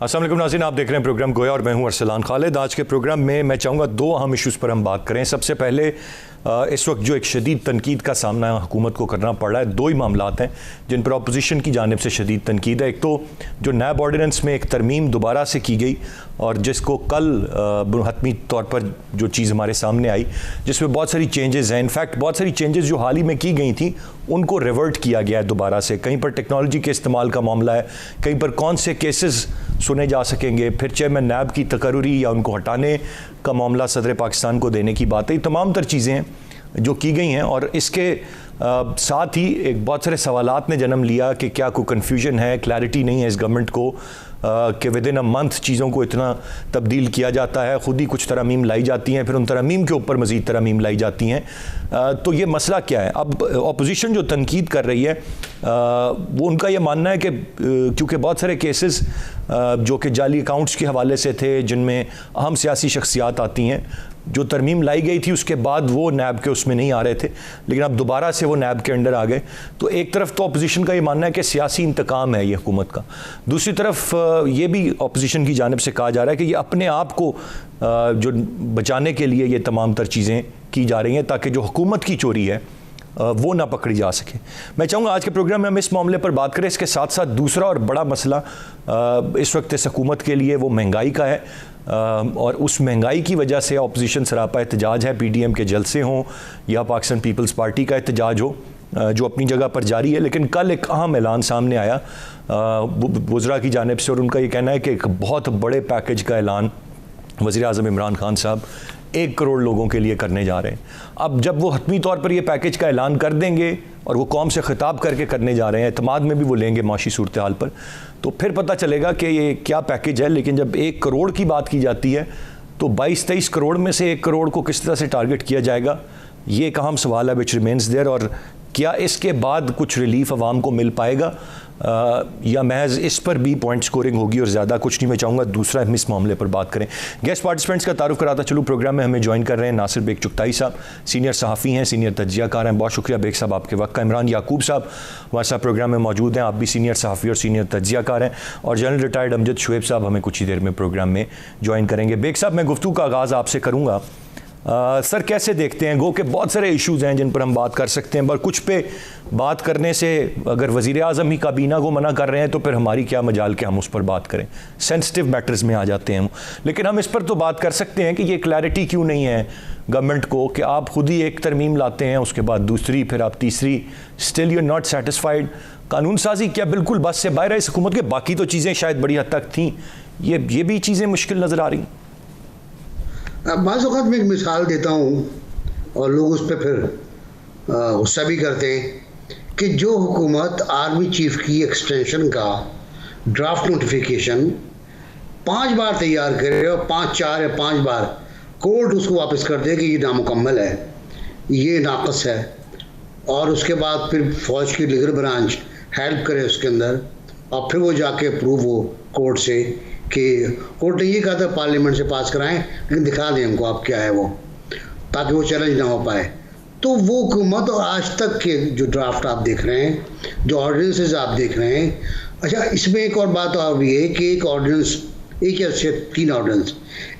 अस्सलाम वालेकुम नाज़रीन, आप देख रहे हैं प्रोग्राम गोया और मैं हूं अरसलान खालिद। आज के प्रोग्राम में मैं चाहूँगा दो अहम इशूज़ पर हम बात करें। सबसे पहले इस वक्त जो एक शदीद तनकीद का सामना हुकूमत को करना पड़ रहा है, दो ही मामलात हैं जिन पर अपोजिशन की जानिब से शदीद तनकीद है। एक तो जो नैब ऑर्डिनेंस में एक तरमीम दोबारा से की गई और जिसको कल हतमी तौर पर जो चीज़ हमारे सामने आई जिसमें बहुत सारी चेंजेस हैं। इनफैक्ट बहुत सारी चेंजेस जो हाल ही में की गई थी उनको रिवर्ट किया गया है दोबारा से। कहीं पर टेक्नोलॉजी के इस्तेमाल का मामला है, कहीं पर कौन से केसेस सुने जा सकेंगे, फिर चेयरमैन नैब की तकर्री या उनको हटाने का मामला सदर पाकिस्तान को देने की बात है। तमाम तर चीज़ें हैं जो की गई हैं और इसके साथ ही एक बहुत सारे सवालात ने जन्म लिया कि क्या कोई कन्फ्यूजन है, क्लैरिटी नहीं है इस गवर्नमेंट को कि विद इन अ मंथ चीज़ों को इतना तब्दील किया जाता है। ख़ुद ही कुछ तरमीम लाई जाती हैं, फिर उन तरमीम के ऊपर मज़ीद तरमीम लाई जाती हैं। तो ये मसला क्या है? अब अपोजिशन जो तनकीद कर रही है वो उनका ये मानना है कि क्योंकि बहुत सारे केसेस जो कि जाली अकाउंट्स के हवाले से थे जिनमें अहम सियासी शख्सियात आती हैं, जो तरमीम लाई गई थी उसके बाद वो नैब के उसमें नहीं आ रहे थे, लेकिन अब दोबारा से वो नैब के अंडर आ गए। तो एक तरफ तो अपोजिशन का ये मानना है कि सियासी इंतकाम है ये हुकूमत का, दूसरी तरफ ये भी अपोजिशन की जानिब से कहा जा रहा है कि ये अपने आप को जो बचाने के लिए ये तमाम तर चीज़ें की जा रही हैं ताकि जो हुकूमत की चोरी है वो ना पकड़ी जा सके। मैं चाहूँगा आज के प्रोग्राम में हम इस मामले पर बात करें। इसके साथ साथ दूसरा और बड़ा मसला इस वक्त इस हुकूमत के लिए वो महंगाई का है और उस महंगाई की वजह से अपोजिशन सरापा एहतजाज है, PDM के जलसे हों या पाकिस्तान पीपल्स पार्टी का एहतजाज हो जो अपनी जगह पर जारी है। लेकिन कल एक अहम ऐलान सामने आया वज़रा की जानिब से और उनका ये कहना है कि एक बहुत बड़े पैकेज का ऐलान वज़ीर आज़म इमरान खान साहब 1 करोड़ लोगों के लिए करने जा रहे हैं। अब जब वो हतमी तौर पर ये पैकेज का ऐलान कर देंगे और वो कौम से खिताब करके करने जा रहे हैं, एतमाद में भी वो लेंगे माशी सूरत हाल पर, तो फिर पता चलेगा कि ये क्या पैकेज है। लेकिन जब 1 करोड़ की बात की जाती है तो 22-23 करोड़ में से 1 करोड़ को किस तरह से टारगेट किया जाएगा, ये एक अहम सवाल है विच रिमेंस देयर। और क्या इसके बाद कुछ रिलीफ आवाम को मिल पाएगा या महज इस पर भी पॉइंट स्कोरिंग होगी और ज़्यादा कुछ नहीं। मैं चाहूँगा दूसरा हम इस मामले पर बात करें। गेस्ट पार्टिसिपेंट्स का तारुफ कराता चलूँ। प्रोग्राम में हमें ज्वाइन कर रहे हैं नासिर बेग चुगताई साहब, सीनियर सहाफ़ी हैं, सीनियर तज्जियाकार हैं। बहुत शुक्रिया बेग साहब आपके वक्त का। इमरान याकूब साहब हमारे साथ प्रोग्राम में मौजूद हैं, आप भी सीनियर सहाफ़ी और सीनियर तज्जियाकार हैं। और जनरल रिटायर्ड अमजद शुएब साहब हमें कुछ ही देर में प्रोग्राम में ज्वाइन करेंगे। बेग साहब, मैं गुफ्तगू का आगाज़ आपसे करूँगा। सर, कैसे देखते हैं, गो के बहुत सारे इश्यूज़ हैं जिन पर हम बात कर सकते हैं, पर कुछ पे बात करने से अगर वज़ीर आज़म ही काबीना को मना कर रहे हैं तो फिर हमारी क्या मजाल कि हम उस पर बात करें, सेंसिटिव मैटर्स में आ जाते हैं हम। लेकिन हम इस पर तो बात कर सकते हैं कि ये क्लैरिटी क्यों नहीं है गवर्नमेंट को कि आप खुद ही एक तरमीम लाते हैं, उसके बाद दूसरी, फिर आप तीसरी, स्टिल यू नॉट सेटिस्फाइड। कानून साजी क्या बिल्कुल बस से बाहर है इस हुकूमत के? बाकी तो चीज़ें शायद बड़ी हद तक थीं, ये भी चीज़ें मुश्किल नज़र आ रही। बाज़ औक़ात मैं एक मिसाल देता हूँ और लोग उस पर फिर गुस्सा भी करते हैं कि जो हुकूमत आर्मी चीफ की एक्सटेंशन का ड्राफ्ट नोटिफिकेशन 5 बार तैयार करे और 4 या 5 बार कोर्ट उसको वापस कर दे कि ये नामुकम्मल है, ये नाक़स है, और उसके बाद फिर फ़ौज की लीगल ब्रांच हेल्प करे उसके अंदर और फिर वो जाके अप्रूव हो कोर्ट से कि कोर्ट ने ये कहा था पार्लियामेंट से पास कराएं, लेकिन दिखा दें हमको आप क्या है वो, ताकि वो चैलेंज ना हो पाए। तो वो हुकूमत और आज तक के जो ड्राफ्ट आप देख रहे हैं, जो ऑर्डिनेंसेस आप देख रहे हैं। अच्छा, इसमें एक और बात और भी है कि एक ऑर्डिनेंस, एक या 3 ऑर्डिनेंस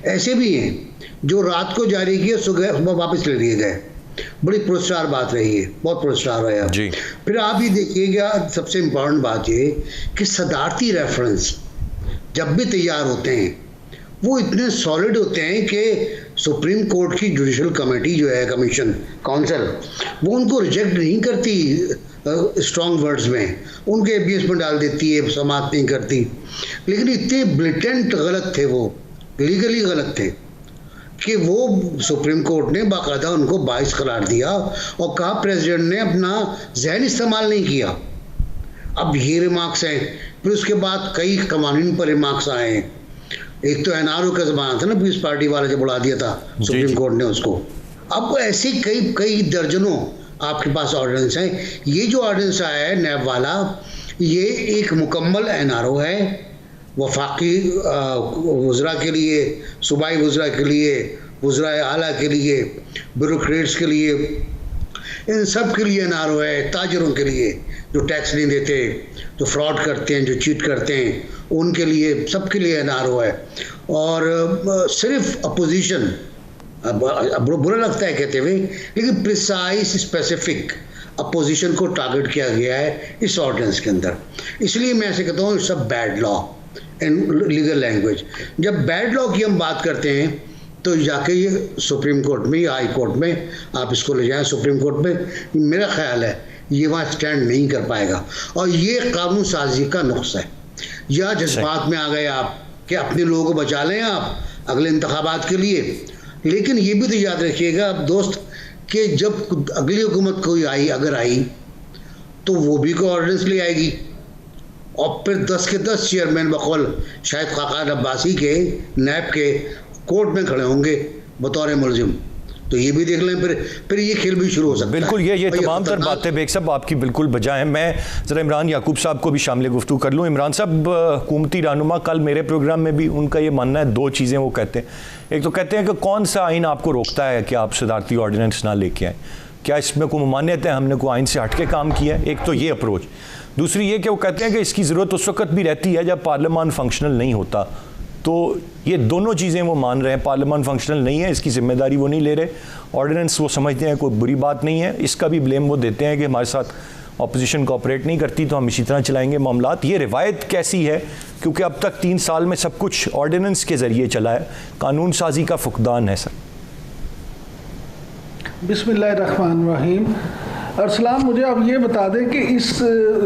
ऐसे भी हैं जो रात को जारी किए, सुबह वापस ले लिए गए। बड़ी पुरस्कार बात रही है, बहुत पुरस्कार रहा है। फिर आप ही देखिएगा, सबसे इम्पोर्टेंट बात ये कि सदारती रेफरेंस जब भी तैयार होते हैं वो इतने सॉलिड होते हैं कि सुप्रीम कोर्ट की जुडिशल कमेटी जो है, कमीशन, काउंसिल, वो उनको रिजेक्ट नहीं करती स्ट्रॉन्ग वर्ड्स में, उनके एबीएस में डाल देती है, समाप्त नहीं करती। लेकिन इतने ब्लिटेंट गलत थे वो, लीगली गलत थे कि वो सुप्रीम कोर्ट ने बाकायदा उनको 22 करार दिया और कहा प्रेसिडेंट ने अपना जहन इस्तेमाल नहीं किया। अब ये रिमार्क्स हैं। फिर उसके बाद कई कवानीन पर रिमार्क्स आए हैं। एक तो एनआरओ का ज़माना था ना, पीपल्स पार्टी वाला जब उड़ा दिया था सुप्रीम कोर्ट ने उसको। अब ऐसे कई दर्जनों आपके पास ऑर्डिनेंस हैं। ये जो ऑर्डिनेंस आया है नैब वाला, ये एक मुकम्मल एनआरओ है, वफाकी वज़रा के लिए, सूबाई वज़रा के लिए, वज़रा आला के लिए, ब्यूरोक्रेट्स के लिए, इन सब के लिए एनआरओ है, ताजरों के लिए, जो टैक्स नहीं देते, जो फ्रॉड करते हैं, जो चीट करते हैं, उनके लिए, सबके लिए एनआरओ है। और सिर्फ अपोजिशन, बुरा लगता है कहते हुए, लेकिन प्रिसाइज स्पेसिफिक अपोजिशन को टारगेट किया गया है इस ऑर्डिनेंस के अंदर। इसलिए मैं ऐसे कहता हूँ it's a bad law in legal language. जब बैड लॉ की हम बात करते हैं तो जाके ये सुप्रीम कोर्ट में या हाई कोर्ट में आप इसको ले जाएं। सुप्रीम कोर्ट में मेरा ख्याल है ये वहाँ स्टैंड नहीं कर पाएगा, और ये कानून साजी का नुक्स है। या जज्बात में आ गए आप कि अपने लोगों को बचा लें आप अगले इंतखाबात के लिए, लेकिन ये भी तो याद रखिएगा आप दोस्त कि जब अगली हुकूमत कोई आई, अगर आई, तो वो भी कोई ऑर्डिनेंस ले आएगी, और फिर 10 के 10 चेयरमैन बकौल शायद खाकान अब्बासी के, नैब के, कोर्ट में खड़े होंगे बतौर मुलजिम। तो ये भी देख लें, फिर ये खेल भी शुरू हो सकता है। बिल्कुल, ये तमाम तर बातें बेग साहब आपकी बिल्कुल बजा हैं। मैं ज़रा इमरान याकूब साहब को भी शामिल गुफ्तगू कर लूँ। इमरान साहब, हुकूमती रहनुमा, कल मेरे प्रोग्राम में भी उनका ये मानना है, दो चीज़ें वो कहते हैं। एक तो कहते हैं कि कौन सा आइन आपको रोकता है कि आप सदारती ऑर्डिनेंस ना लेके आए, क्या इसमें कोई ममानियत है, हमने कोई आइन से हट के काम किया है। एक तो ये अप्रोच। दूसरी ये कि वो कहते हैं कि इसकी ज़रूरत उस वक्त भी रहती है जब पार्लियामान फंक्शनल नहीं होता। तो ये दोनों चीज़ें वो मान रहे हैं, पार्लियामान फंक्शनल नहीं है, इसकी जिम्मेदारी वो नहीं ले रहे, ऑर्डिनेंस वो समझते हैं कोई बुरी बात नहीं है, इसका भी ब्लेम वो देते हैं कि हमारे साथ ऑपोजिशन कोऑपरेट नहीं करती तो हम इसी तरह चलाएंगे मामलात। ये रिवायत कैसी है, क्योंकि अब तक 3 साल में सब कुछ ऑर्डिनेंस के ज़रिए चला है, कानून साजी का फुकदान है सर। बिस्मिल्लाहिर्रहमानिर्रहीम। अरसलान, मुझे अब ये बता दें कि इस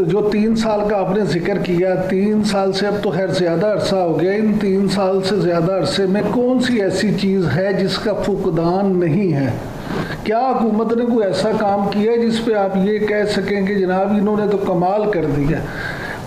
जो 3 साल का आपने जिक्र किया, 3 साल से अब तो खैर ज़्यादा अरसा हो गया, इन 3 साल से ज़्यादा अरसे में कौन सी ऐसी चीज़ है जिसका फुकदान नहीं है? क्या हुकूमत ने कोई ऐसा काम किया है जिस पे आप ये कह सकें कि जनाब इन्होंने तो कमाल कर दिया?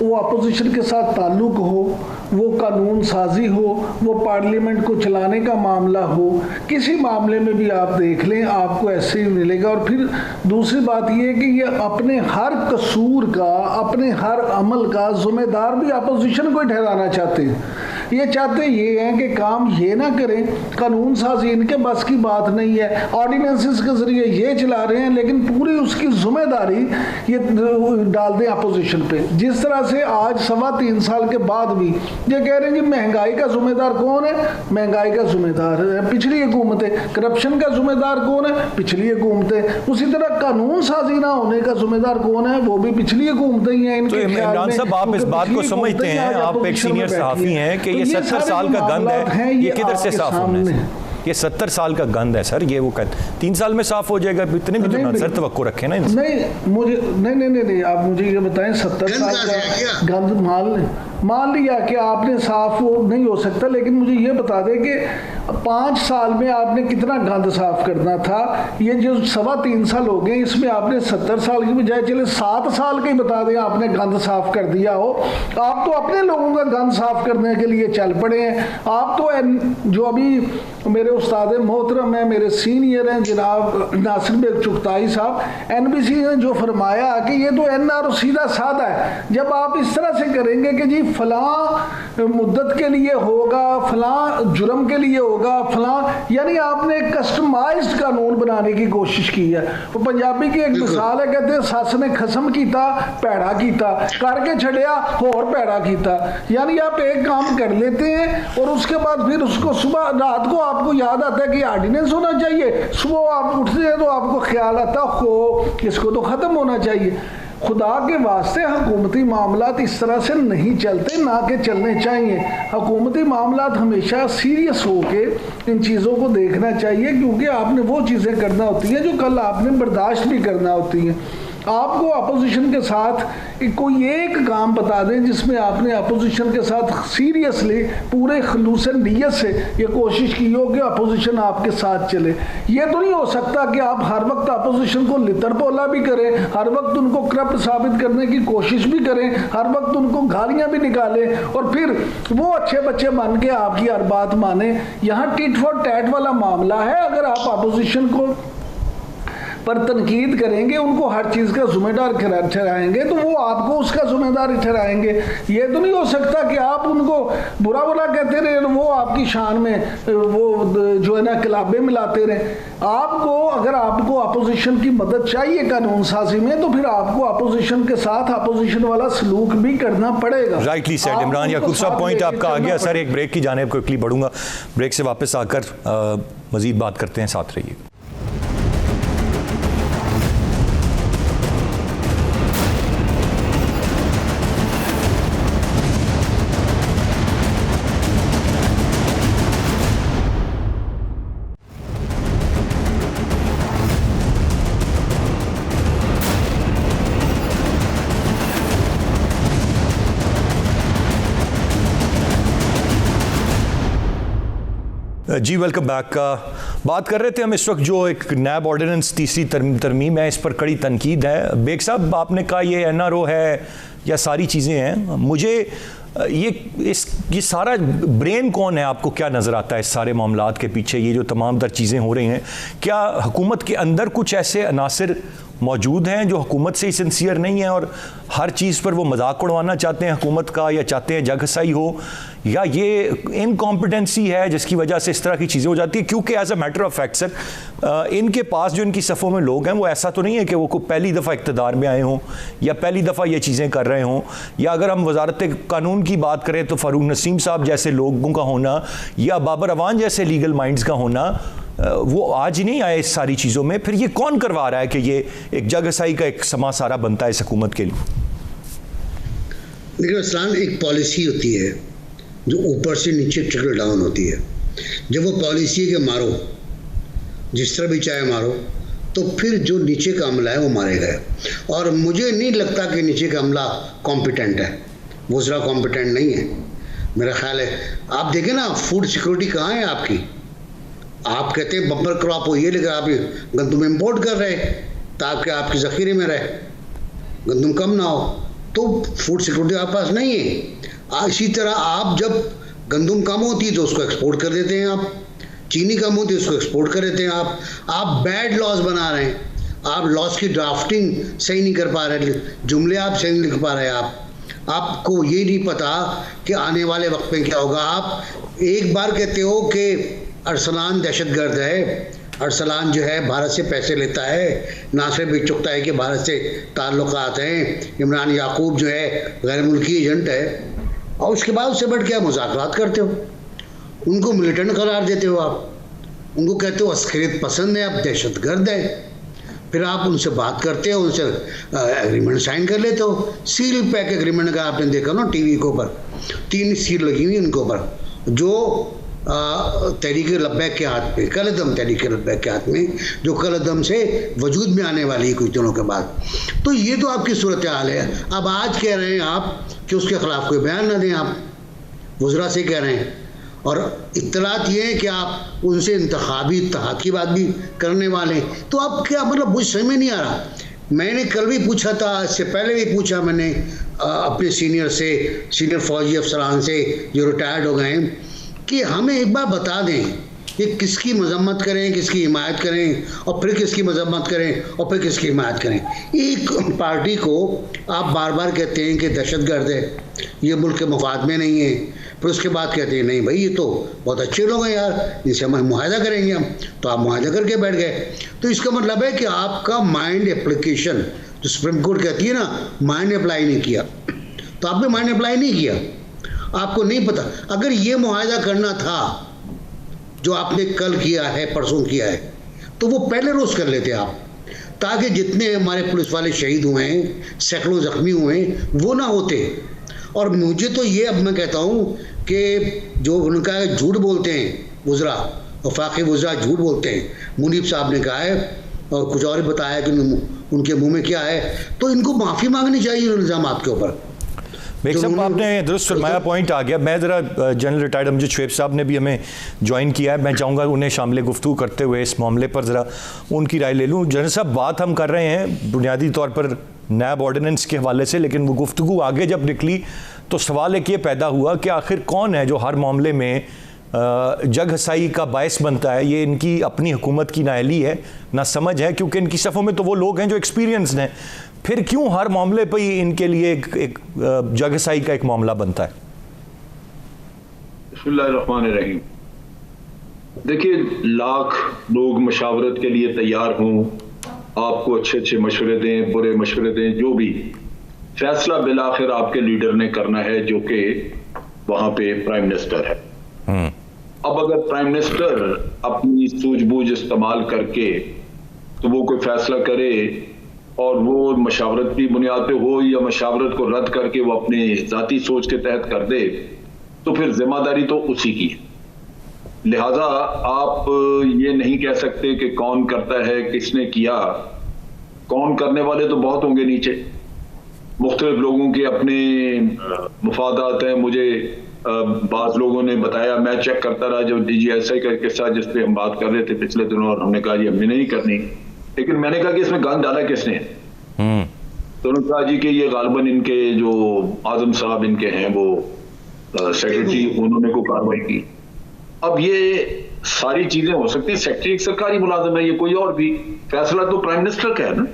वो अपोजिशन के साथ ताल्लुक़ हो, वो कानून साजी हो, वो पार्लियामेंट को चलाने का मामला हो, किसी मामले में भी आप देख लें आपको ऐसे ही मिलेगा। और फिर दूसरी बात ये है कि ये अपने हर कसूर का, अपने हर अमल का ज़िम्मेदार भी अपोजिशन को ही ठहराना चाहते हैं। ये चाहते ये हैं कि काम ये ना करें, कानून साजी इनके बस की बात नहीं है, ऑर्डिनेंसेस के ज़रिए ये चला रहे हैं, लेकिन पूरी उसकी ज़िम्मेदारी ये डाल दें अपोजिशन पे। जिस तरह से आज 3.25 साल के बाद भी ये कह रहे हैं कि महंगाई का ज़िम्मेदार कौन है? महंगाई का ज़िम्मेदार है पिछली हुकूमतें। करप्शन का ज़िम्मेदार कौन है? पिछली हुकूमतें। उसी तरह कानून साजी ना होने का ज़िम्मेदार कौन है? वो भी पिछली हुकूमतें ही हैं। इनके इमरान साहब, आप इस बात को समझते हैं, आप एक सीनियर सहाफ़ी हैं, कि ये 70 साल का गंद है, ये किधर से साफ होना है? ये 70 साल का गंद है सर, ये वो कहते 3 साल में साफ हो जाएगा, इतने भी तो सर तवक्को रखे ना। नहीं मुझे नहीं, आप मुझे ये बताएं, 70 साल का गंद मान लिया कि आपने साफ वो नहीं हो सकता, लेकिन मुझे ये बता दें कि 5 साल में आपने कितना गंद साफ करना था? ये जो 3.25 साल हो गए, इसमें आपने 70 साल की बजाय चले 7 साल के ही बता दें आपने गंद साफ कर दिया हो। आप तो अपने लोगों का गंद साफ करने के लिए चल पड़े हैं। आप तो जो अभी मेरे उस्ताद मोहतरम हैं, मेरे सीनियर हैं जनाब नासिर बेग चुगताई साहब, NBC ने जो फरमाया कि ये तो NRO सीधा साधा है। जब आप इस तरह से करेंगे कि जी फलां मुद्दत के लिए होगा, फलां जुर्म के लिए होगा, फलां, यानी आपने एक कस्टमाइज्ड कानून बनाने की कोशिश की है। तो पंजाबी की एक मिसाल है, कहते हैं सस ने खसम कीता पैड़ा कीता, करके छड़िया और पैड़ा कीता। यानी आप एक काम कर लेते हैं और उसके बाद फिर उसको सुबह रात को आपको याद आता है कि ऑर्डिनेंस होना चाहिए, सुबह आप उठते हैं तो आपको ख्याल आता हो इसको तो ख़त्म होना चाहिए। खुदा के वास्ते हुकूमती मामलात इस तरह से नहीं चलते, ना कि चलने चाहिए। हुकूमती मामलात हमेशा सीरियस होके इन चीज़ों को देखना चाहिए, क्योंकि आपने वो चीज़ें करना होती हैं जो कल आपने बर्दाश्त भी करना होती हैं। आपको अपोजिशन के साथ कोई एक काम बता दें जिसमें आपने अपोजिशन के साथ सीरियसली पूरे खलूस नीयत से ये कोशिश की हो कि अपोजिशन आपके साथ चले। ये तो नहीं हो सकता कि आप हर वक्त अपोजिशन को लितरपोला भी करें, हर वक्त उनको करप्ट साबित करने की कोशिश भी करें, हर वक्त उनको गालियाँ भी निकालें और फिर वो अच्छे बच्चे मान के आपकी हर बात माने। यहाँ टिट फॉर टैट वाला मामला है। अगर आप अपोजिशन को पर तनकीद करेंगे, उनको हर चीज़ का जिम्मेदार ठहराएंगे, तो वो आपको उसका जिम्मेदार ठहराएंगे। ये तो नहीं हो सकता कि आप उनको बुरा बुरा कहते रहे, वो आपकी शान में वो जो है ना किलाबे मिलाते रहे। आपको अगर आपको अपोजिशन की मदद चाहिए कानून साजी में, तो फिर आपको अपोजिशन के साथ अपोजिशन वाला सलूक भी करना पड़ेगा। राइटली सेड इमरान याकूब साहब, पॉइंट आपका आ गया। सर एक ब्रेक की जानिब क्विकली बढ़ूंगा, ब्रेक से वापस आकर मजीद बात करते हैं, साथ रहिए। जी वेलकम बैक। बात कर रहे थे हम इस वक्त जो एक नैब ऑर्डिनेंस तीसरी तरमीम है, इस पर कड़ी तनकीद है। बेग साहब, आपने कहा ये एनआरओ है या सारी चीज़ें हैं, मुझे ये सारा ब्रेन कौन है? आपको क्या नज़र आता है इस सारे मामलात के पीछे? ये जो तमाम तर चीज़ें हो रही हैं, क्या हुकूमत के अंदर कुछ ऐसे अनासिर मौजूद हैं जो हुकूमत से ही सिंसियर नहीं है और हर चीज़ पर वो मजाक उड़वाना चाहते हैं हुकूमत का, या चाहते हैं जगहसाई हो, या ये इनकॉम्पिटेंसी है जिसकी वजह से इस तरह की चीज़ें हो जाती है? क्योंकि as a matter of fact sir, इनके पास जो इनकी सफ़ों में लोग हैं वो ऐसा तो नहीं है कि वो पहली दफ़ा इक़्तिदार में आए हों या पहली दफ़ा ये चीज़ें कर रहे हों। या अगर हम वजारत कानून की बात करें तो फ़ारूक नसीम साहब जैसे लोगों का होना या बाबर अवान जैसे लीगल माइंड्स का होना, वो आज ही नहीं आए इस सारी चीज़ों में। फिर ये कौन करवा रहा है कि ये एक जगहसाई का एक समा सारा बनता है इस हुकूमत के लिए? देखिए इस्लाम, एक पॉलिसी होती है जो ऊपर से नीचे ट्रिकल डाउन होती है। जब वो पॉलिसी के मारो, जिस तरह भी चाहे मारो, तो फिर जो नीचे का अमला है वो मारेगा। और मुझे नहीं लगता कि नीचे का अमला कॉम्पिटेंट है, वज़रा कॉम्पिटेंट नहीं है मेरा ख्याल है। आप देखें ना, फूड सिक्योरिटी कहाँ है आपकी? आप कहते हैं बम्पर क्रॉप हो, ये लेकर आप गंदम इंपोर्ट कर रहे ताकि आपके ज़ख़ीरे में रहे, गंदम कम ना हो, तो फूड सिक्योरिटी आपके पास नहीं है। इसी तरह आप जब गंदम कम होती है तो उसको एक्सपोर्ट कर देते हैं, आप चीनी कम होती है उसको एक्सपोर्ट कर देते हैं। आप बैड लॉज बना रहे हैं, आप लॉज की ड्राफ्टिंग सही नहीं कर पा रहे, जुमले आप सही नहीं लिख पा रहे। आपको ये नहीं पता कि आने वाले वक्त में क्या होगा। आप एक बार कहते हो कि अरसलान दहशतगर्द है, अरसलान जो है भारत से पैसे लेता है, ना सिर्फ भी चुकता है कि भारत से ताल्लुकात हैं, इमरान याकूब जो है गैर मुल्की एजेंट है, और उसके बाद उससे बढ़ के आप मुज़ाकरात करते हो, उनको मिलिटेंट करार देते हो, आप उनको कहते हो अस्करियत पसंद है, आप दहशतगर्द है। फिर आप उनसे बात करते हो, उनसे एग्रीमेंट साइन कर लेते हो। सील पैक एग्रीमेंट का आपने देखा ना टीवी के ऊपर, 3 सील लगी हुई उनके ऊपर, जो तहरीक लब्बैक के हाथ में, कलदम तहरीक लब्बैक के हाथ में, जो कलदम से वजूद में आने वाली है कुछ दिनों के बाद। तो ये तो आपकी सूरत हाल है। अब आज कह रहे हैं आप कि उसके ख़िलाफ़ कोई बयान ना दें, आप वज़रा से कह रहे हैं, और इत्तलात ये है कि आप उनसे इंतखाबी इत्तेहाद की बात भी करने वाले हैं। तो आप क्या मतलब, मुझे समझ में नहीं आ रहा। मैंने कल भी पूछा था, इससे पहले भी पूछा मैंने अपने सीनियर फौजी अफसरान से जो रिटायर्ड हो गए हैं, कि हमें एक बार बता दें कि किसकी मजम्मत करें, किसकी हिमायत करें, और फिर किसकी मजम्मत करें, और फिर किसकी हिमायत करें। एक पार्टी को आप बार बार कहते हैं कि दहशतगर्द है, ये मुल्क के मफाद में नहीं है, फिर उसके बाद कहते हैं नहीं भाई ये तो बहुत अच्छे लोग हैं यार, इनसे हम मुआहदा करेंगे हम, तो आप मुआहदा करके बैठ गए। तो इसका मतलब है कि आपका माइंड एप्लीकेशन, जो सुप्रीम कोर्ट कहती है ना, माइंड अप्लाई नहीं किया, तो आपने माइंड अप्लाई नहीं किया, आपको नहीं पता। अगर ये मुआहदा करना था जो आपने कल किया है, परसों किया है, तो वो पहले रोज़ कर लेते आप, ताकि जितने हमारे पुलिस वाले शहीद हुए हैं, सैकड़ों ज़ख्मी हुए हैं, वो ना होते। और मुझे तो ये, अब मैं कहता हूँ कि जो उनका झूठ बोलते हैं वज़रा, वफाकी वज़रा झूठ बोलते हैं, मुनीब साहब ने कहा है और कुछ और बताया कि उनके मुँह में क्या है, तो इनको माफ़ी मांगनी चाहिए इल्ज़ाम आपके ऊपर। बेग साहब, आपने दुरुस्त फरमाया, पॉइंट आ गया। मैं ज़रा जनरल रिटायर्ड अमजद शुएब साहब ने भी हमें ज्वाइन किया है, मैं चाहूँगा उन्हें शामिल गुफ्तगू करते हुए इस मामले पर ज़रा उनकी राय ले लूँ। जनरल साहब, बात हम कर रहे हैं बुनियादी तौर पर नैब ऑर्डिनेंस के हवाले से, लेकिन वो गुफ्तगू आगे जब निकली तो सवाल एक ये पैदा हुआ कि आखिर कौन है जो हर मामले में जग हसाई का बायस बनता है, ये इनकी अपनी हुकूमत की नाअहली है, ना समझ है, क्योंकि इनकी सफ़ों में तो वो लोग हैं जो एक्सपीरियंस्ड हैं। फिर क्यों हर मामले पर ही इनके लिए एक जग हसाई का एक मामला बनता है? बिस्मिल्लाहिर्रहमानिर्रहीम। देखिए, लाख लोग मशावरत के लिए तैयार हों, आपको अच्छे अच्छे मशवरे दें, बुरे मशवरे दें, जो भी फैसला बिलाखिर आपके लीडर ने करना है, जो कि वहां पे प्राइम मिनिस्टर है। अब अगर प्राइम मिनिस्टर अपनी सूझबूझ इस्तेमाल करके तो वो कोई फैसला करे और वो मशावरत की बुनियाद पे हो या मशावरत को रद्द करके वो अपने जाती सोच के तहत कर दे, तो फिर जिम्मेदारी तो उसी की है। लिहाजा आप ये नहीं कह सकते कि कौन करता है, किसने किया। कौन करने वाले तो बहुत होंगे नीचे, मुख्तलिफ लोगों के अपने मुफादात हैं। मुझे बाज़ लोगों ने बताया, मैं चेक करता रहा जो DGSI का किस्सा जिस पे हम बात कर रहे थे पिछले दिनों, और हमने कहा जी हमने नहीं करनी, लेकिन मैंने कहा कि इसमें गंद डाला किसने? तो उन्होंने कहा जी कि ये गालिबन इनके जो आजम साहब इनके हैं वो सेक्रेटरी, उन्होंने को कार्रवाई की। अब ये सारी चीजें हो सकती है, सेक्रेटरी एक सरकारी मुलाजिम है, ये कोई और भी, फैसला तो प्राइम मिनिस्टर का है ना।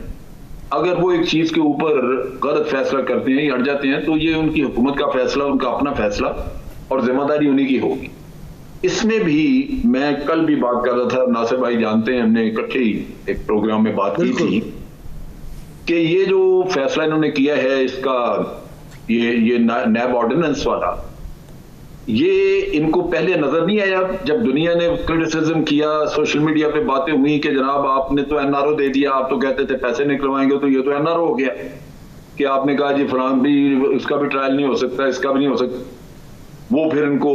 अगर वो एक चीज के ऊपर गलत फैसला करते हैं या अड़ जाते हैं तो ये उनकी हुकूमत का फैसला, उनका अपना फैसला, और जिम्मेदारी उन्हीं की होगी। इसमें भी मैं कल भी बात कर रहा था, नासिर भाई जानते हैं, हमने इकट्ठे ही एक प्रोग्राम में बात की थी कि ये जो फैसला इन्होंने किया है, इसका ये नैब ऑर्डिनेंस वाला, ये इनको पहले नजर नहीं आया। जब दुनिया ने क्रिटिसिज्म किया, सोशल मीडिया पे बातें हुई कि जनाब आपने तो NRO दे दिया, आप तो कहते थे पैसे निकलवाएंगे, तो ये तो NRO हो गया कि आपने कहा जी फलान भी, उसका भी ट्रायल नहीं हो सकता, इसका भी नहीं हो सकता। वो फिर इनको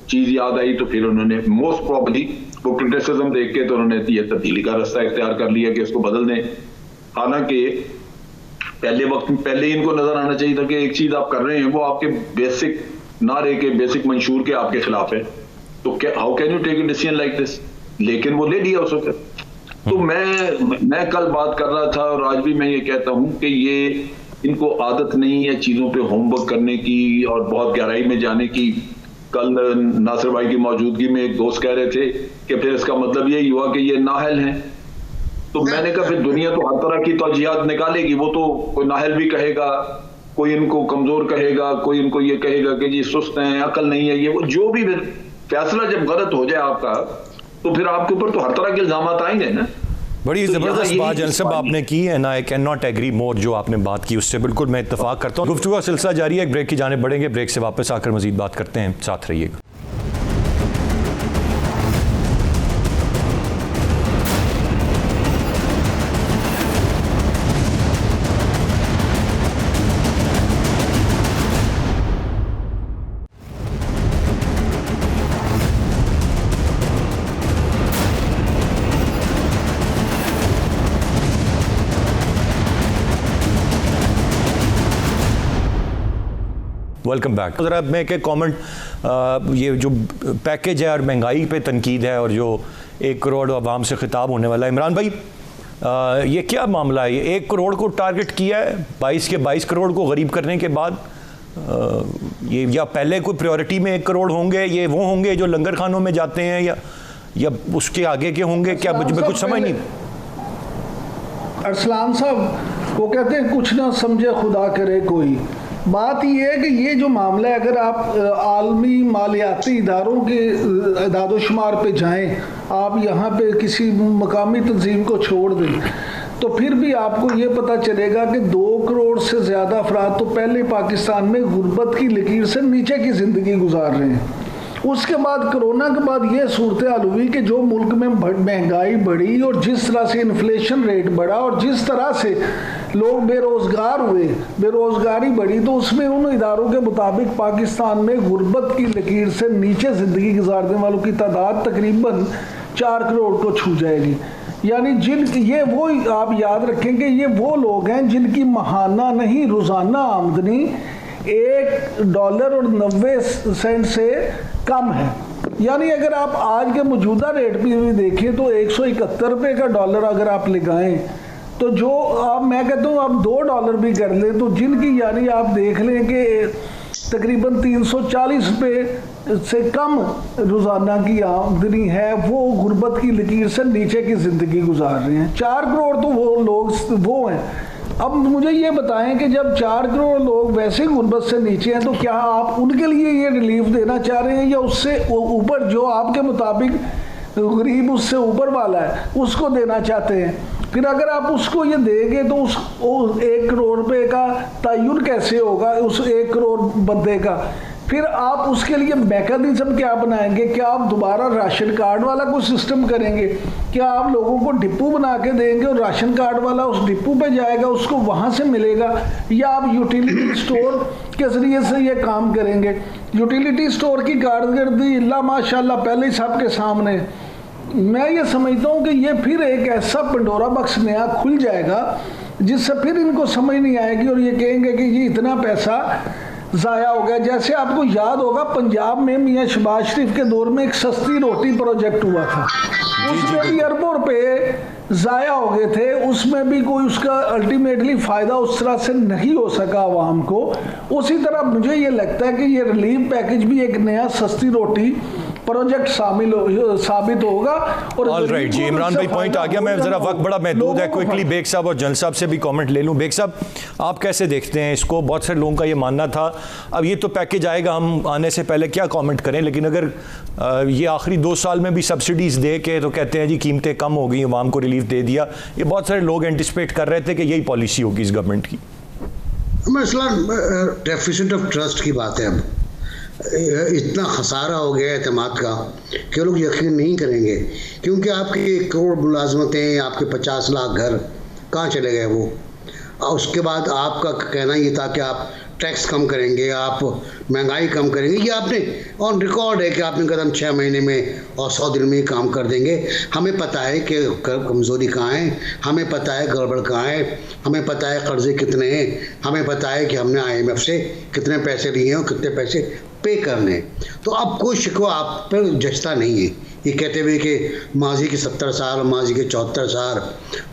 चीज याद आई, तो फिर उन्होंने मोस्ट प्रॉब्ली वो क्रिटिसिज्म देख के तो उन्होंने ये तब्दीली का रास्ता इख्तियार कर लिया कि इसको बदल दें। हालांकि पहले इनको नजर आना चाहिए था कि एक चीज आप कर रहे हैं वो आपके बेसिक नारे के, बेसिक मंशूर के आपके खिलाफ है, तो how can you take a decision like this? लेकिन वो ले लिया उस वक्त। तो मैं कल बात कर रहा था और आज भी मैं ये कहता हूं कि ये इनको आदत नहीं है चीजों पे होमवर्क करने की और बहुत गहराई में जाने की। कल नासिर भाई की मौजूदगी में एक दोस्त कह रहे थे कि फिर इसका मतलब यही हुआ कि ये नाहल हैं। तो मैंने कहा फिर दुनिया तो हर तरह की तौजीहात निकालेगी, वो तो कोई नाहल भी कहेगा, कोई इनको कमजोर कहेगा, कोई इनको ये कहेगा कि जी सुस्त हैं, अकल नहीं है, ये वो जो भी। फिर फैसला जब गलत हो जाए आपका, तो फिर आपके ऊपर तो हर तरह के इल्जाम आएंगे ना। बड़ी तो ज़बरदस्त बात जनसब आपने की है ना, I cannot agree more. जो आपने बात की उससे बिल्कुल मैं इत्तफाक करता हूँ। गुफ्तगू का सिलसिला जारी है, एक ब्रेक की जानिब बढ़ेंगे, ब्रेक से वापस आकर मजीद बात करते हैं, साथ रहिएगा। Welcome back. ज़रा मैं एक कमेंट, ये जो पैकेज है और महंगाई पे तनकीद है और जो 1 करोड़ आवाम से खिताब होने वाला है, इमरान भाई ये क्या मामला है? ये 1 करोड़ को टारगेट किया है, 22 के 22 करोड़ को गरीब करने के बाद, ये या पहले कोई प्रायोरिटी में 1 करोड़ होंगे, ये वो होंगे जो लंगर खानों में जाते हैं, या उसके आगे के होंगे? क्या मुझे कुछ समझ नहीं। अरसलान साहब वो कहते हैं कुछ ना समझे खुदा करे कोई। बात यह है कि ये जो मामला है, अगर आप आलमी मालियाती इदारों के इदाद-ओ-शुमार पे जाएं, आप यहाँ पे किसी मकामी तंजीम को छोड़ दें, तो फिर भी आपको ये पता चलेगा कि 2 करोड़ से ज़्यादा अफराद तो पहले पाकिस्तान में गुर्बत की लकीर से नीचे की ज़िंदगी गुजार रहे हैं। उसके बाद कोरोना के बाद ये सूरत हाल हुई कि जो मुल्क में महंगाई बढ़ी और जिस तरह से इन्फ्लेशन रेट बढ़ा और जिस तरह से लोग बेरोज़गार हुए, बेरोज़गारी बढ़ी, तो उसमें उन इदारों के मुताबिक पाकिस्तान में गुर्बत की लकीर से नीचे ज़िंदगी गुजारने वालों की तादाद तकरीबन 4 करोड़ को छू जाएगी। यानी ये वो, आप याद रखें कि ये वो लोग हैं जिनकी माहाना नहीं रोज़ाना आमदनी $1.90 से कम है। यानी अगर आप आज के मौजूदा रेट भी देखें तो 171 रुपये का डॉलर अगर आप लगाएं, तो जो आप, मैं कहता हूँ आप $2 भी कर लें, तो जिनकी, यानी आप देख लें कि तकरीबन 340 रुपये से कम रोज़ाना की आमदनी है वो गुर्बत की लकीर से नीचे की ज़िंदगी गुजार रहे हैं। 4 करोड़ तो वो लोग वो हैं। अब मुझे ये बताएं कि जब 4 करोड़ लोग वैसे गुर्बत से नीचे हैं तो क्या आप उनके लिए ये रिलीफ देना चाह रहे हैं या उससे ऊपर जो आपके मुताबिक गरीब उससे ऊपर वाला है उसको देना चाहते हैं? फिर अगर आप उसको ये देंगे तो उस 1 करोड़ रुपए का तयन कैसे होगा उस 1 करोड़ बंदे का? फिर आप उसके लिए मैकेनिज्म क्या बनाएंगे? क्या आप दोबारा राशन कार्ड वाला कोई सिस्टम करेंगे? क्या आप लोगों को डिपो बना के देंगे और राशन कार्ड वाला उस डिपो पे जाएगा उसको वहाँ से मिलेगा, या आप यूटिलिटी स्टोर के ज़रिए से ये काम करेंगे? यूटिलिटी स्टोर की कारकर्दगी अल्लाह माशाल्लाह पहले ही सबके सामने। मैं ये समझता हूँ कि ये फिर एक ऐसा पंडोरा बक्स नया खुल जाएगा जिससे फिर इनको समझ नहीं आएगी और ये कहेंगे कि ये इतना पैसा ज़ाया हो गया। जैसे आपको याद होगा पंजाब में मियाँ शहबाज शरीफ के दौर में एक सस्ती रोटी प्रोजेक्ट हुआ था, उसमें भी अरबों रुपए ज़ाया हो गए थे, उसमें भी कोई उसका अल्टीमेटली फ़ायदा उस तरह से नहीं हो सका आवाम को। उसी तरह मुझे ये लगता है कि ये रिलीफ पैकेज भी एक नया सस्ती रोटी प्रोजेक्ट साबित होगा। और ऑलराइट जी, इमरान भाई पॉइंट आ गया। मैं जरा वक्त बड़ा महदूद है, क्विकली बेग साहब और जल साहब से भी कमेंट ले लूं। बेग साहब, आप कैसे देखते हैं इसको? बहुत सारे लोगों का ये मानना था अब ये तो पैकेज आएगा, हम आने से पहले क्या कमेंट करें, लेकिन अगर ये आखिरी 2 साल में भी सब्सिडीज़ दे के तो कहते हैं जी कीमतें कम हो गई, अवाम को रिलीफ दे दिया, ये बहुत सारे लोग एंटिसिपेट कर रहे थे कि यही पॉलिसी होगी इस गवर्नमेंट की। मसला डेफिसिट ऑफ ट्रस्ट की बात है। अब इतना खसारा हो गया एतमाद का कि लोग यकीन नहीं करेंगे, क्योंकि आपके 1 करोड़ मुलाजमतें, आपके 50 लाख घर कहाँ चले गए वो? और उसके बाद आपका कहना ये था कि आप टैक्स कम करेंगे, आप महंगाई कम करेंगे। ये आपने ऑन रिकॉर्ड है कि आपने कदम 6 महीने में और 100 दिन में ही काम कर देंगे। हमें पता है कि कमज़ोरी कहाँ है, हमें पता है गड़बड़ कहाँ है, हमें पता है कर्जे कितने हैं, हमें पता है कि हमने IMF से कितने पैसे लिए हैं और कितने पैसे पे करने। तो अब कोई शिकवा आप पर जचता नहीं है ये कहते हुए कि माजी के 70 साल, माजी के 74 साल।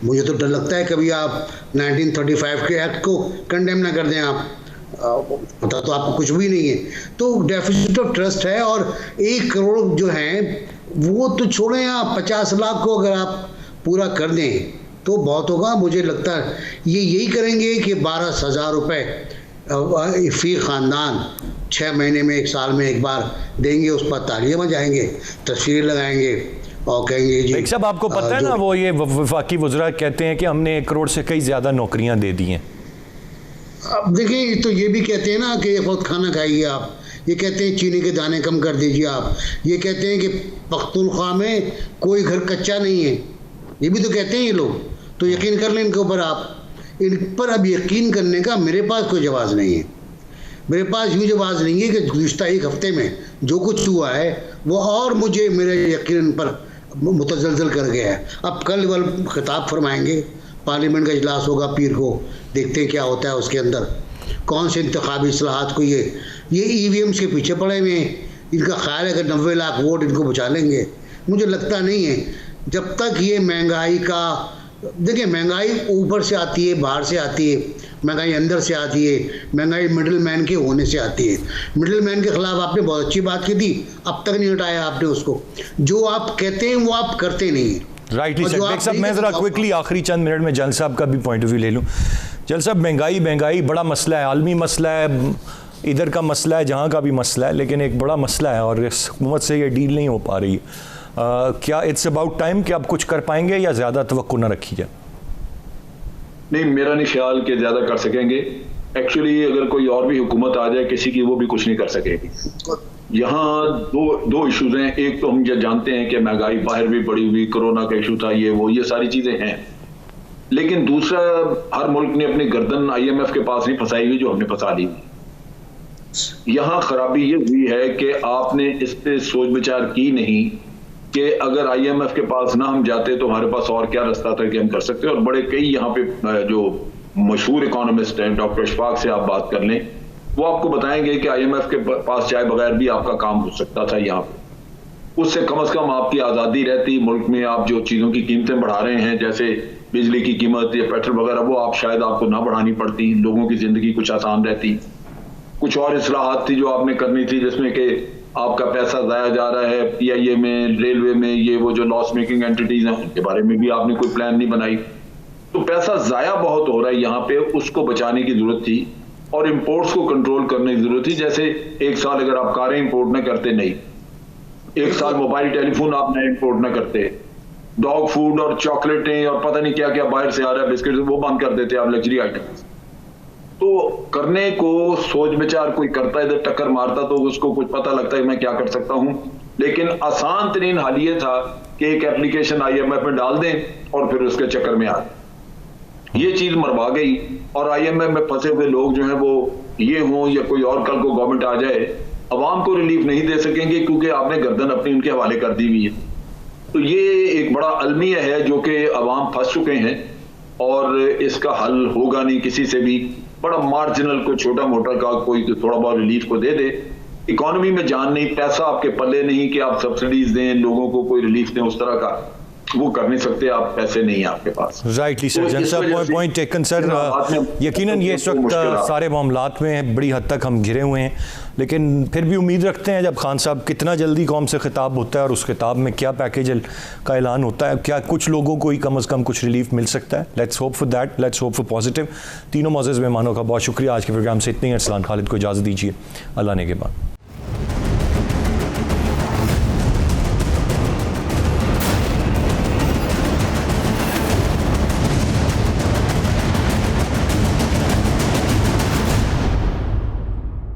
मुझे तो डर लगता है कभी आप 1935 के एक्ट को कंडेम ना कर दें। आप पता तो आपको कुछ भी नहीं है। तो डेफिसिट ऑफ ट्रस्ट है, और 1 करोड़ जो है वो तो छोड़ें, आप 50 लाख को अगर आप पूरा कर दें तो बहुत होगा। मुझे लगता है ये यही करेंगे कि 12,000 रुपये फ़ी ख़ानदान 6 महीने में, 1 साल में एक बार देंगे। उस पर तालियां बजाएंगे, तस्वीरें लगाएंगे और कहेंगे जी। साहब, आपको पता है ना वो ये वफाकी वज़रा कहते हैं कि हमने 1 करोड़ से कई ज़्यादा नौकरियां दे दी हैं। अब देखिए, तो ये भी कहते हैं ना कि एक वक्त खाना खाइए आप, ये कहते हैं चीनी के दाने कम कर दीजिए आप, ये कहते हैं कि पख्तूनख्वा में कोई घर कच्चा नहीं है, ये भी तो कहते हैं ये लोग। तो यकीन कर लें इनके ऊपर। आप इन पर अब यकीन करने का मेरे पास कोई जवाब नहीं है। मेरे पास यूँ जवाब नहीं है कि गुज़िश्ता 1 हफ्ते में जो कुछ हुआ है वो और मुझे मेरे यकीन पर मुतज़लज़ल कर गया है। अब कल वल खिताब फरमाएंगे, पार्लियामेंट का इजलास होगा पीर को, देखते हैं क्या होता है उसके अंदर, कौन से इंतखाबी इस्लाहात को ये EVMs के पीछे पड़े हुए हैं। इनका ख्याल है कि 90 लाख वोट इनको बचा लेंगे। मुझे लगता नहीं है। जब तक ये महंगाई का, देखिए महंगाई ऊपर से आती है, बाहर से आती है, महंगाई अंदर से आती है, महंगाई मिडिल मैन के होने से आती है। मिडिल मैन के खिलाफ आपने बहुत अच्छी बात की थी, अब तक नहीं हटाया आपने उसको। जो आप कहते हैं वो आप करते नहीं हैं। राइटली साहब, मैं ज़रा क्विकली आखिरी चंद मिनट में जल साहब का भी पॉइंट ऑफ व्यू ले लूँ। जल साहब, महंगाई बड़ा मसला है, आलमी मसला है, इधर का मसला है, जहाँ का भी मसला है, लेकिन एक बड़ा मसला है और इस हुकूमत से ये डील नहीं हो पा रही है। क्या इट्स अबाउट टाइम कि आप कुछ कर पाएंगे या ज़्यादा तवक्को न रखी जाए? नहीं, मेरा नहीं ख्याल कि ज़्यादा कर सकेंगे। एक्चुअली अगर कोई और भी हुकूमत आ जाए किसी की, वो भी कुछ नहीं कर सकेगी। यहाँ दो इश्यूज हैं। एक तो हम ये जानते हैं कि महंगाई बाहर भी बढ़ी हुई, कोरोना का इशू था, ये सारी चीज़ें हैं। लेकिन दूसरा, हर मुल्क ने अपनी गर्दन IMF के पास नहीं फंसाई हुई जो हमने फंसा ली। यहाँ खराबी ये हुई है कि आपने इस पे सोच विचार की नहीं कि अगर IMF के पास ना हम जाते तो हमारे पास और क्या रास्ता था कि हम कर सकते। और बड़े कई यहाँ पे जो मशहूर इकोनॉमिस्ट हैं, डॉक्टर इशफाक से आप बात कर लें, वो आपको बताएंगे कि IMF के पास जाए बगैर भी आपका काम हो सकता था यहाँ पे। उससे कम से कम आपकी आज़ादी रहती। मुल्क में आप जो चीज़ों की कीमतें बढ़ा रहे हैं, जैसे बिजली की कीमत या पेट्रोल वगैरह, वो आप शायद आपको ना बढ़ानी पड़ती, लोगों की ज़िंदगी कुछ आसान रहती। कुछ और इस्लाहात थी जो आपने करनी थी, जिसमें कि आपका पैसा जाया जा रहा है PIA में, रेलवे में, ये वो जो लॉस मेकिंग एंटिटीज हैं उनके बारे में भी आपने कोई प्लान नहीं बनाई। तो पैसा जाया बहुत हो रहा है यहाँ पे, उसको बचाने की जरूरत थी और इंपोर्ट्स को कंट्रोल करने की जरूरत थी। जैसे एक साल अगर आप कारें इंपोर्ट ना करते, नहीं, एक साल मोबाइल टेलीफोन आप नए इंपोर्ट ना करते, डॉग फूड और चॉकलेटें और पता नहीं क्या क्या बाहर से आ रहा है, बिस्किट, वो बंद कर देते आप, लग्जरी आइटम्स। तो करने को सोच विचार कोई करता, इधर टक्कर मारता तो उसको कुछ पता लगता है मैं क्या कर सकता हूं। लेकिन आसान तरीन हल ये था कि एक एप्लीकेशन IMF में डाल दें और फिर उसके चक्कर में आ ये चीज मरवा गई। और IMF में फंसे हुए लोग जो हैं वो ये हों या कोई और कल को गवर्नमेंट आ जाए, अवाम को रिलीफ नहीं दे सकेंगे क्योंकि आपने गर्दन अपनी उनके हवाले कर दी हुई है। तो ये एक बड़ा अलमिया है जो कि अवाम फंस चुके हैं और इसका हल होगा नहीं किसी से भी। बड़ा मार्जिनल कोई छोटा मोटा का कोई थोड़ा बहुत रिलीफ को दे दे। इकोनॉमी में जान नहीं, पैसा आपके पल्ले नहीं कि आप सब्सिडीज दें, लोगों को कोई रिलीफ दें, उस तरह का वो कर नहीं सकते आप, पैसे नहीं है आपके पास। राइटली सर, जन साहब पॉइंट टेकन सर। यकीनन ये इस वक्त सारे मामलात में बड़ी हद तक हम घिरे हुए हैं, लेकिन फिर भी उम्मीद रखते हैं जब खान साहब कितना जल्दी कौम से खिताब होता है और उस खिताब में क्या पैकेज का ऐलान होता है, क्या कुछ लोगों को ही कम अज़ कम कुछ रिलीफ मिल सकता है। Let's hope for that, let's hope for positive. तीनों मोअज़्ज़ज़ मेहमानों का बहुत शुक्रिया। आज के प्रोग्राम से इतनी ही। अरसलान खालिद को इजाज़त दीजिए, अल्लाह ने के बाद।